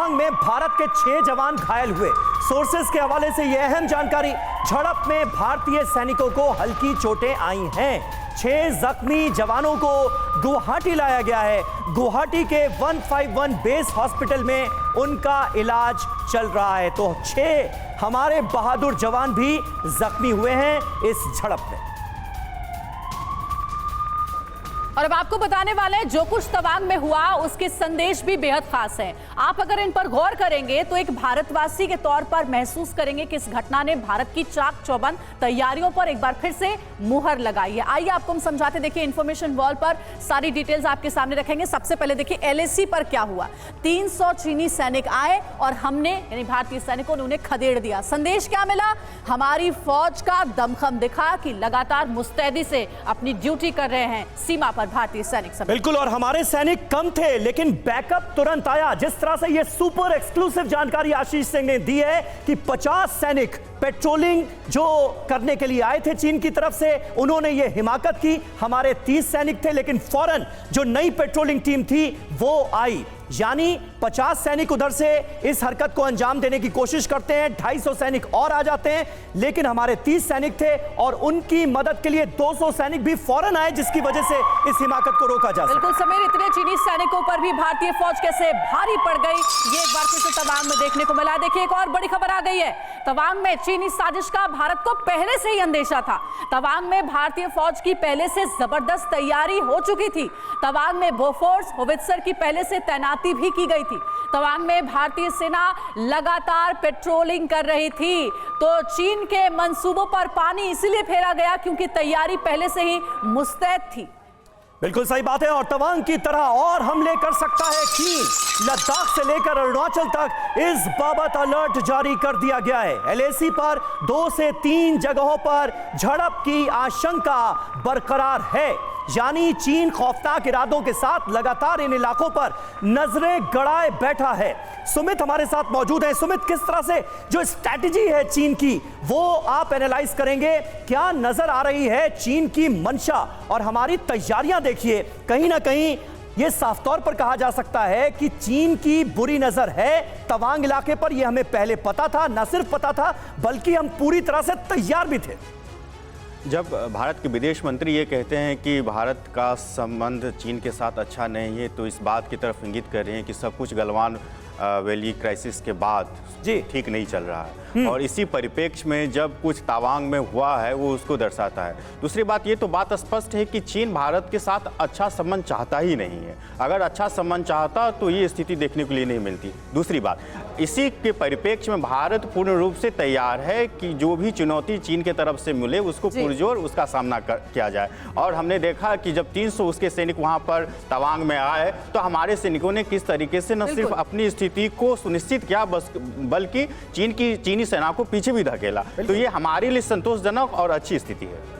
तवांग में भारत के 6 जवान घायल हुए। सोर्सेस के हवाले से यह अहम जानकारी, झड़प में भारतीय सैनिकों को हल्की चोटें आई हैं। 6 जख्मी जवानों को गुवाहाटी लाया गया है। गुवाहाटी के 151 बेस हॉस्पिटल में उनका इलाज चल रहा है। तो 6 हमारे बहादुर जवान भी जख्मी हुए हैं इस झड़प में। और अब आपको बताने वाले हैं जो कुछ तवांग में हुआ उसके संदेश भी बेहद खास है। आप अगर इन पर गौर करेंगे तो एक भारतवासी के तौर पर महसूस करेंगे कि इस घटना ने भारत की चाक चौबंद तैयारियों पर एक बार फिर से मुहर लगाई है। आइए आपको हम समझाते, देखिए इंफॉर्मेशन वॉल पर सारी डिटेल्स आपके सामने रखेंगे। सबसे पहले देखिए LAC पर क्या हुआ। 300 चीनी सैनिक आए और हमने यानी भारतीय सैनिकों ने उन्हें खदेड़ दिया। संदेश क्या मिला? हमारी फौज का दमखम दिखा कि लगातार मुस्तैदी से अपनी ड्यूटी कर रहे हैं सीमा पर भारतीय सैनिक। बिल्कुल, और हमारे सैनिक कम थे लेकिन बैकअप तुरंत आया। जिस तरह से यह सुपर एक्सक्लूसिव जानकारी आशीष सिंह ने दी है कि 50 सैनिक पेट्रोलिंग जो करने के लिए आए थे चीन की तरफ से, उन्होंने ये हिमाकत की। हमारे 30 सैनिक थे लेकिन फौरन जो नई पेट्रोलिंग टीम थी वो आई, यानी 50 सैनिक उधर से इस हरकत को अंजाम देने की कोशिश करते हैं। 250 सैनिक और आ जाते हैं लेकिन हमारे 30 सैनिक थे और उनकी मदद के लिए 200 सैनिक भी फौरन आए, जिसकी वजह से इस हिमाकत को रोका जा सका। बिल्कुल समीर, इतने चीनी सैनिकों पर भी भारतीय फौज कैसे भारी पड़ गई, ये एक बार फिर से तवांग में देखने को मिला। देखिए एक और बड़ी खबर आ गई है। तवांग में चीनी साजिश का भारत को पहले से ही अंदेशा था। तवांग में भारतीय फौज की पहले से जबरदस्त तैयारी हो चुकी थी। तवांग में बोफोर्स होवित्जर की पहले से तैनाती भी की गई थी। तवांग में भारतीय सेना लगातार पेट्रोलिंग कर रही थी। तो चीन के मंसूबों पर पानी इसलिए फेरा गया क्योंकि तैयारी पहले से ही मुस्तैद थी। बिल्कुल सही बात है, और तवांग की तरह और हमले कर सकता है चीन। लद्दाख से लेकर अरुणाचल तक इस बाबत अलर्ट जारी कर दिया गया है। LAC पर 2 से 3 जगहों पर झड़प की आशंका बरकरार है, यानी चीन खौफनाक इरादों के साथ लगातार इन इलाकों पर नजरें गड़ाए बैठा है। सुमित हमारे साथ मौजूद है। सुमित, किस तरह से जो स्ट्रैटेजी है चीन की वो आप एनालाइज करेंगे? क्या नजर आ रही है चीन की मंशा और हमारी तैयारियां? देखिए कहीं ना कहीं ये साफ तौर पर कहा जा सकता है कि चीन की बुरी नजर है तवांग इलाके पर। यह हमें पहले पता था, न सिर्फ पता था बल्कि हम पूरी तरह से तैयार भी थे। जब भारत के विदेश मंत्री ये कहते हैं कि भारत का संबंध चीन के साथ अच्छा नहीं है, तो इस बात की तरफ इंगित कर रहे हैं कि सब कुछ गलवान वैली क्राइसिस के बाद जी ठीक नहीं चल रहा है। और इसी परिप्रेक्ष्य में जब कुछ तवांग में हुआ है वो उसको दर्शाता है। दूसरी बात, ये तो बात स्पष्ट है कि चीन भारत के साथ अच्छा संबंध चाहता ही नहीं है। अगर अच्छा संबंध चाहता तो ये स्थिति देखने के लिए नहीं मिलती। दूसरी बात, इसी के परिप्रेक्ष्य में भारत पूर्ण रूप से तैयार है कि जो भी चुनौती चीन के तरफ से मिले उसको पुरजोर उसका सामना किया जाए। और हमने देखा कि जब 300 उसके सैनिक वहाँ पर तवांग में आए तो हमारे सैनिकों ने किस तरीके से न सिर्फ अपनी स्थिति को सुनिश्चित किया बल्कि चीनी सेना को पीछे भी धकेला। तो ये हमारे लिए संतोषजनक और अच्छी स्थिति है।